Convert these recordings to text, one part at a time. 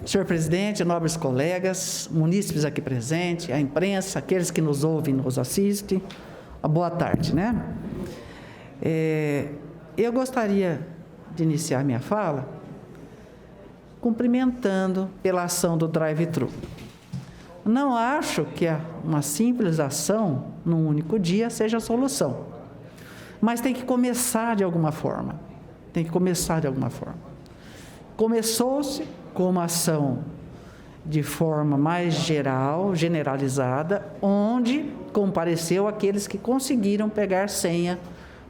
Senhor presidente, nobres colegas, munícipes aqui presentes, a imprensa, aqueles que nos ouvem e nos assistem, boa tarde, né? Eu gostaria de iniciar minha fala cumprimentando pela ação do drive-thru. Não acho que uma simples ação num único dia seja a solução, mas tem que começar de alguma forma. Começou-se com uma ação de forma mais geral, generalizada, onde compareceu aqueles que conseguiram pegar senha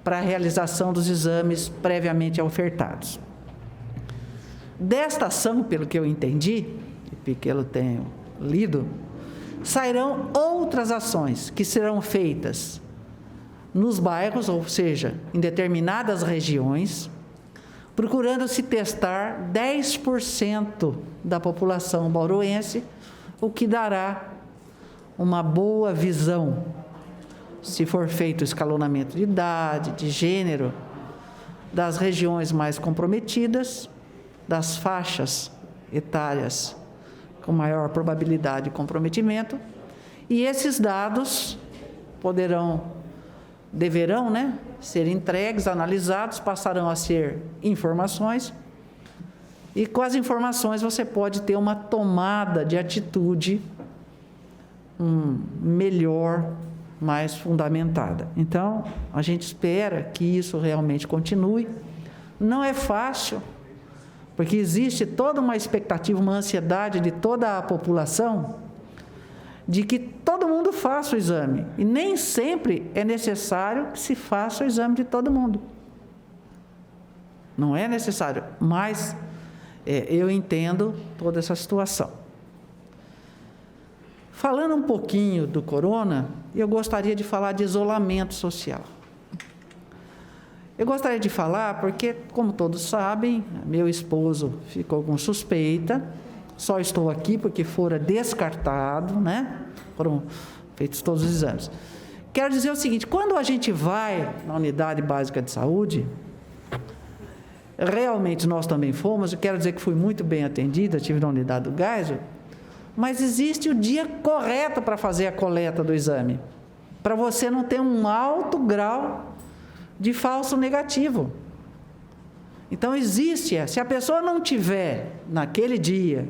para a realização dos exames previamente ofertados. Desta ação, pelo que eu entendi, e pelo que eu tenho lido, sairão outras ações que serão feitas nos bairros, ou seja, em determinadas regiões, procurando se testar 10% da população bauruense, o que dará uma boa visão, se for feito o escalonamento de idade, de gênero, das regiões mais comprometidas, das faixas etárias com maior probabilidade de comprometimento, e esses dados deverão ser entregues, analisados, passarão a ser informações, e com as informações você pode ter uma tomada de atitude melhor, mais fundamentada. Então, a gente espera que isso realmente continue. Não é fácil, porque existe toda uma expectativa, uma ansiedade de toda a população de que todo mundo faça o exame, e nem sempre é necessário que se faça o exame de todo mundo. Não é necessário, mas eu entendo toda essa situação. Falando um pouquinho do corona, eu gostaria de falar de isolamento social. Eu gostaria de falar porque, como todos sabem, meu esposo ficou com suspeita, só estou aqui porque fora descartado, foram feitos todos os exames. Quero dizer o seguinte: quando a gente vai na unidade básica de saúde, realmente nós também fomos, eu quero dizer que fui muito bem atendida, estive na unidade do Geisel, mas existe o dia correto para fazer a coleta do exame, para você não ter um alto grau de falso negativo. Então existe, se a pessoa não tiver naquele dia,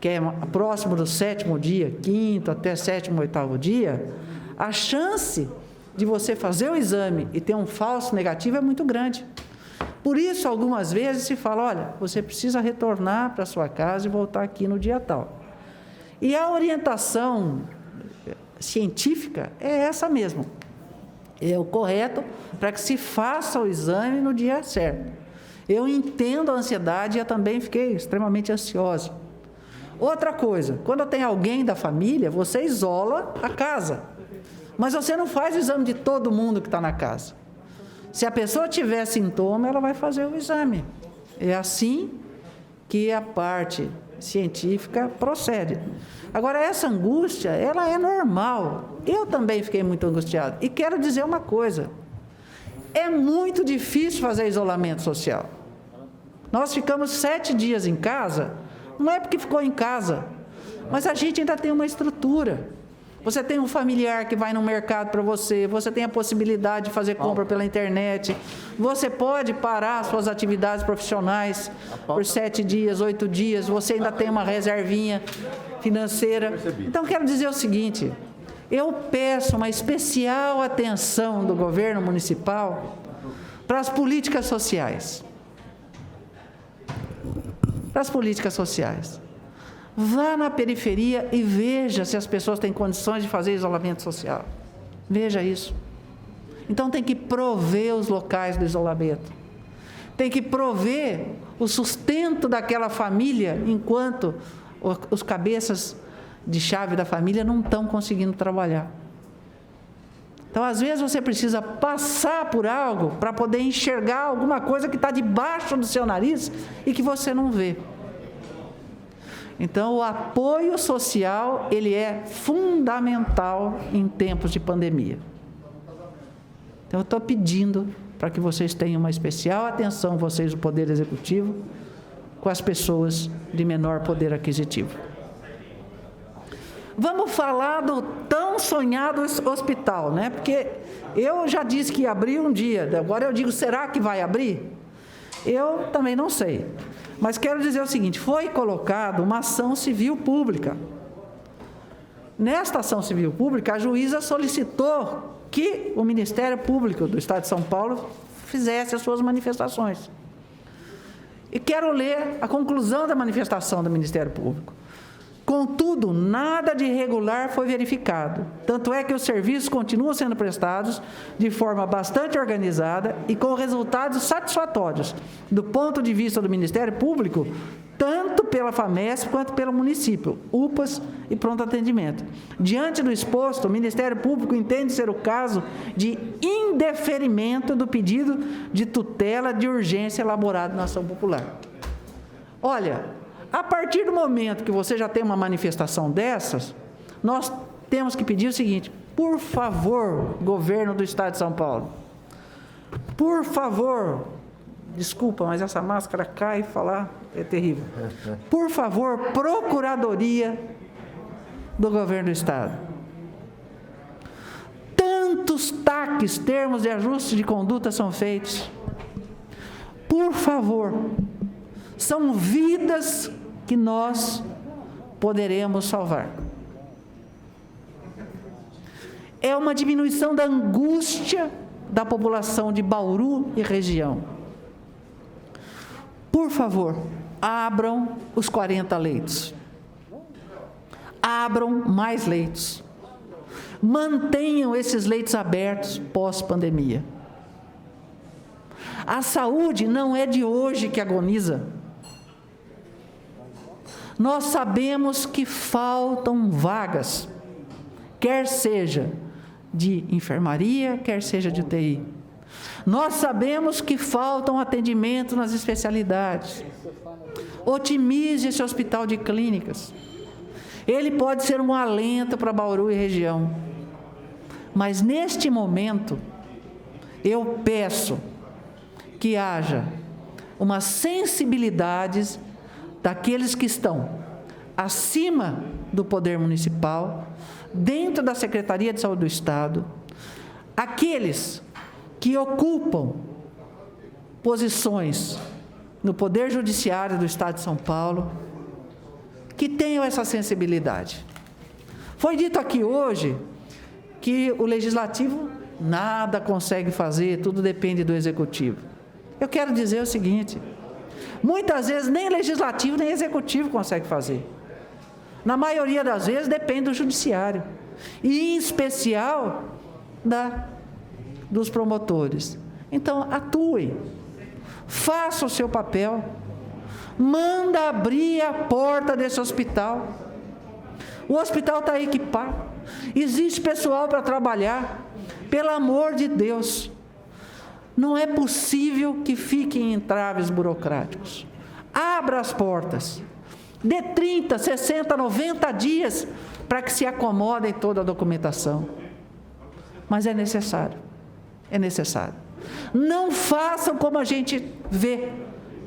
que é próximo do 7º dia, 5º até 7º, 8º dia, a chance de você fazer o exame e ter um falso negativo é muito grande. Por isso, algumas vezes se fala: olha, você precisa retornar para a sua casa e voltar aqui no dia tal. E a orientação científica é essa mesmo. É o correto para que se faça o exame no dia certo. Eu entendo a ansiedade e eu também fiquei extremamente ansiosa. Outra coisa, quando tem alguém da família, você isola a casa, mas você não faz o exame de todo mundo que está na casa. Se a pessoa tiver sintoma, ela vai fazer o exame. É assim que a parte científica procede. Agora, essa angústia, ela é normal. Eu também fiquei muito angustiado. E quero dizer uma coisa: é muito difícil fazer isolamento social. Nós ficamos 7 dias em casa, não é porque ficou em casa, mas a gente ainda tem uma estrutura. Você tem um familiar que vai no mercado para você, você tem a possibilidade de fazer compra pela internet, você pode parar suas atividades profissionais por 7 dias, 8 dias, você ainda tem uma reservinha financeira. Então, quero dizer o seguinte: eu peço uma especial atenção do governo municipal para as políticas sociais. Vá na periferia e veja se as pessoas têm condições de fazer isolamento social. Veja isso. Então, tem que prover os locais do isolamento. Tem que prover o sustento daquela família, enquanto os cabeças de chave da família não estão conseguindo trabalhar. Então, às vezes, você precisa passar por algo para poder enxergar alguma coisa que está debaixo do seu nariz e que você não vê. Então, o apoio social, ele é fundamental em tempos de pandemia. Então, eu estou pedindo para que vocês tenham uma especial atenção, vocês do Poder Executivo, com as pessoas de menor poder aquisitivo. Vamos falar do tão sonhado hospital, né? Porque eu já disse que ia abrir um dia, agora eu digo, será que vai abrir? Eu também não sei. Mas quero dizer o seguinte, foi colocada uma ação civil pública. Nesta ação civil pública, a juíza solicitou que o Ministério Público do Estado de São Paulo fizesse as suas manifestações. E quero ler a conclusão da manifestação do Ministério Público. Contudo, nada de irregular foi verificado. Tanto é que os serviços continuam sendo prestados de forma bastante organizada e com resultados satisfatórios, do ponto de vista do Ministério Público, tanto pela FAMESP quanto pelo município, UPAs e pronto atendimento. Diante do exposto, o Ministério Público entende ser o caso de indeferimento do pedido de tutela de urgência elaborado na ação popular. Olha, a partir do momento que você já tem uma manifestação dessas, nós temos que pedir o seguinte, por favor, governo do Estado de São Paulo, por favor, desculpa, mas essa máscara cai e falar é terrível. Por favor, Procuradoria do Governo do Estado. Tantos TACs, termos de ajuste de conduta, são feitos. Por favor, são vidas que nós poderemos salvar. É uma diminuição da angústia da população de Bauru e região. Por favor, abram os 40 leitos. Abram mais leitos. Mantenham esses leitos abertos pós-pandemia. A saúde não é de hoje que agoniza. Nós sabemos que faltam vagas, quer seja de enfermaria, quer seja de UTI. Nós sabemos que faltam atendimento nas especialidades. Otimize esse hospital de clínicas. Ele pode ser um alento para Bauru e região. Mas neste momento, eu peço que haja uma sensibilidade daqueles que estão acima do poder municipal, dentro da Secretaria de Saúde do Estado, aqueles que ocupam posições no Poder Judiciário do Estado de São Paulo, que tenham essa sensibilidade. Foi dito aqui hoje que o Legislativo nada consegue fazer, tudo depende do Executivo. Eu quero dizer o seguinte, muitas vezes nem Legislativo nem Executivo consegue fazer. Na maioria das vezes depende do Judiciário, e em especial dos promotores. Então, atuem, faça o seu papel, manda abrir a porta desse hospital. O hospital está equipado, existe pessoal para trabalhar, pelo amor de Deus. Não é possível que fiquem em entraves burocráticos. Abra as portas, dê 30, 60, 90 dias para que se acomodem toda a documentação. Mas é necessário. É necessário. Não façam como a gente vê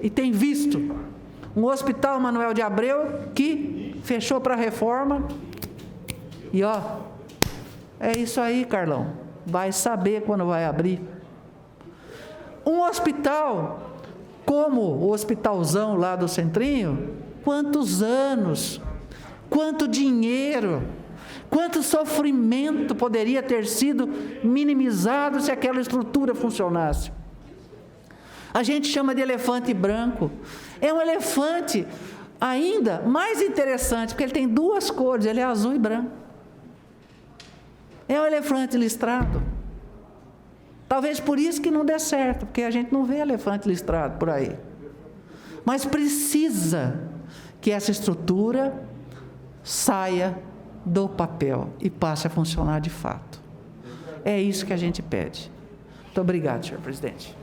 e tem visto. Um hospital Manuel de Abreu que fechou para a reforma. E é isso aí, Carlão. Vai saber quando vai abrir. Um hospital como o hospitalzão lá do Centrinho, quantos anos, quanto dinheiro, quanto sofrimento poderia ter sido minimizado se aquela estrutura funcionasse. A gente chama de elefante branco. É um elefante ainda mais interessante, porque ele tem duas cores, ele é azul e branco. É um elefante listrado. Talvez por isso que não dê certo, porque a gente não vê elefante listrado por aí. Mas precisa que essa estrutura saia do papel e passe a funcionar de fato. É isso que a gente pede. Muito obrigado, senhor presidente.